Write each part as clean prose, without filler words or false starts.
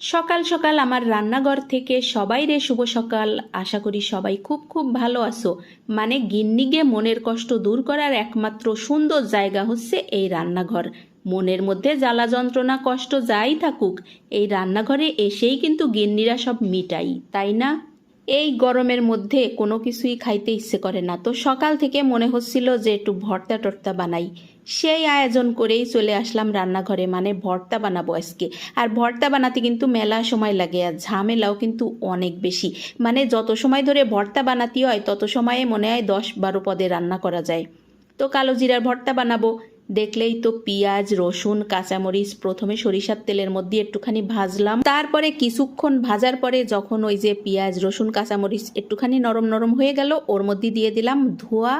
সকাল সকাল আমার রান্নাঘর থেকে সবাই রে শুভ সকাল। আশা করি সবাই খুব খুব ভালো আছো। মানে গিন্নিগে মনের কষ্ট দূর করার একমাত্র সুন্দর জায়গা হচ্ছে এই রান্নাঘর। মনের মধ্যে জ্বালা যন্ত্রণা কষ্ট যাই থাকুক, এই রান্নাঘরে এসেই কিন্তু গিন্নিরা সব মিটাই, তাই না? এই গরমের মধ্যে কোনো কিছুই খাইতে ইচ্ছে করে না, তো সকাল থেকে মনে হচ্ছিল যে একটু ভর্তা টর্তা বানাই। সেই আয়োজন করেই চলে আসলাম রান্নাঘরে, মানে ভর্তা বানাবো আজকে। আর ভর্তা বানাতে কিন্তু মেলা সময় লাগে, আর ঝামেলাও কিন্তু অনেক বেশি। মানে যত সময় ধরে ভর্তা বানাতে হয় তত সময়ে মনে হয় 10-12 পদে রান্না করা যায়। তো কালো জিরার ভর্তা বানাবো। দেখলেই তো পেঁয়াজ রসুন কাঁচামরিচ প্রথমে সরিষার তেলের মধ্যে একটুখানি ভাজলাম, তারপরে কিছুক্ষণ ভাজার পরে যখন ওই যে পেঁয়াজ রসুন কাঁচামরিচ একটুখানি নরম নরম হয়ে গেল, ওর মধ্যে দিয়ে দিলাম ধোয়া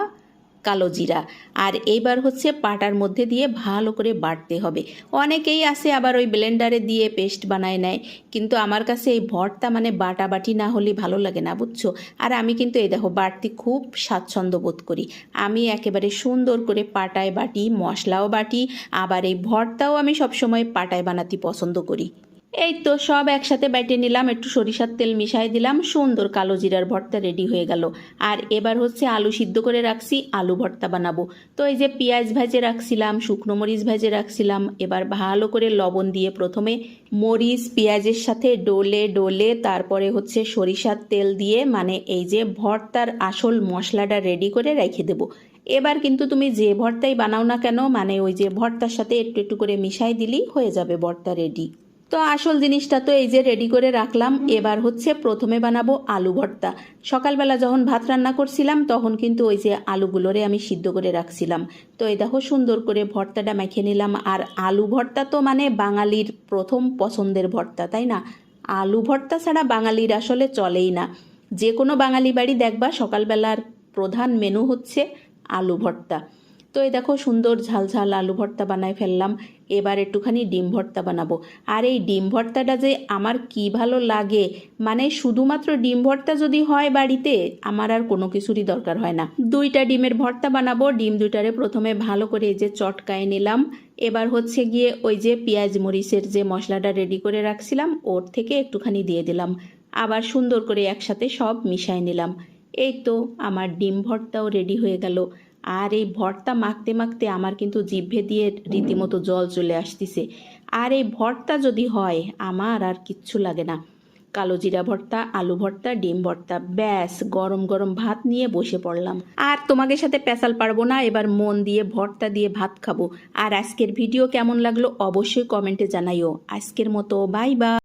কালো জিরা। আর এইবার হচ্ছে পাটার মধ্যে দিয়ে ভালো করে বাটতে হবে। অনেকেই আছে আবার ওই ব্লেন্ডারে দিয়ে পেস্ট বানায় নেয়, কিন্তু আমার কাছে এই ভর্তা মানে বাটাবাটি না হলে ভালো লাগে না, বুঝছো। আর আমি কিন্তু এই দেখো বাটতে খুব স্বাচ্ছন্দ্য বোধ করি। আমি একেবারে সুন্দর করে পাটায় বাটি, মশলাও বাটি, আবার এই ভর্তাও আমি সবসময় পাটায় বানাতে পছন্দ করি। এই তো সব একসাথে বেটে নিলাম, একটু সরিষার তেল মিশাই দিলাম, সুন্দর কালো জিরার ভর্তা রেডি হয়ে গেল। আর এবার হচ্ছে আলু সিদ্ধ করে রাখছি, আলু ভর্তা বানাবো। তো এই যে পেঁয়াজ ভেজে রাখছিলাম, শুকনো মরিচ ভেজে রাখছিলাম, এবার ভালো করে লবণ দিয়ে প্রথমে মরিচ পেঁয়াজের সাথে ডলে ডলে তারপরে হচ্ছে সরিষার তেল দিয়ে মানে এই যে ভর্তার আসল মশলাটা রেডি করে রেখে দেবো। এবার কিন্তু তুমি যে ভর্তাই বানাও না কেন, মানে ওই যে ভর্তার সাথে একটু একটু করে মিশাই দিলেই হয়ে যাবে ভর্তা রেডি। তো আসল জিনিসটা তো এই যে রেডি করে রাখলাম। এবার হচ্ছে প্রথমে বানাবো আলু ভর্তা। সকালবেলা যখন ভাত রান্না করছিলাম তখন কিন্তু ওই যে আলুগুলোরে আমি সিদ্ধ করে রাখছিলাম। তো এই দেখো সুন্দর করে ভর্তাটা মেখে নিলাম। আর আলু ভর্তা তো মানে বাঙালির প্রথম পছন্দের ভর্তা, তাই না? আলু ভর্তা ছাড়া বাঙালির আসলে চলেই না। যে কোনো বাঙালি বাড়ি দেখবা সকালবেলার প্রধান মেনু হচ্ছে আলু ভর্তা। তো এই দেখো সুন্দর ঝাল ঝাল আলু ভর্তা বানায় ফেললাম। এবার একটুখানি ডিম ভর্তা বানাবো। আর এই ডিম ভর্তাটা যে আমার কি ভালো লাগে, মানে শুধুমাত্র ডিম ভর্তা যদি হয় বাড়িতে আমার আর কোনো কিছুরই দরকার হয় না। 2টা ডিমের ভর্তা বানাবো। ডিম 2টারে প্রথমে ভালো করে এই যে চটকায় নিলাম। এবার হচ্ছে গিয়ে ওই যে পেঁয়াজ মরিচের যে মশলাটা রেডি করে রাখছিলাম ওর থেকে একটুখানি দিয়ে দিলাম, আবার সুন্দর করে একসাথে সব মিশাই নিলাম। এই তো আমার ডিম ভর্তাও রেডি হয়ে গেল। আর এই ভর্তা মাখতে মাখতে আমার কিন্তু জিভে দিয়ে রীতিমতো জল চলে আসতেছে। আর এই ভর্তা যদি হয় আমার আর কিচ্ছু লাগে না। কালো জিরা ভর্তা, আলু ভর্তা, ডিম ভর্তা, ব্যাস গরম গরম ভাত নিয়ে বসে পড়লাম। আর তোমাদের সাথে পেঁচাল পারবো না, এবার মন দিয়ে ভর্তা দিয়ে ভাত খাবো। আর আজকের ভিডিও কেমন লাগলো অবশ্যই কমেন্টে জানাইও। আজকের মতো বাই বাই।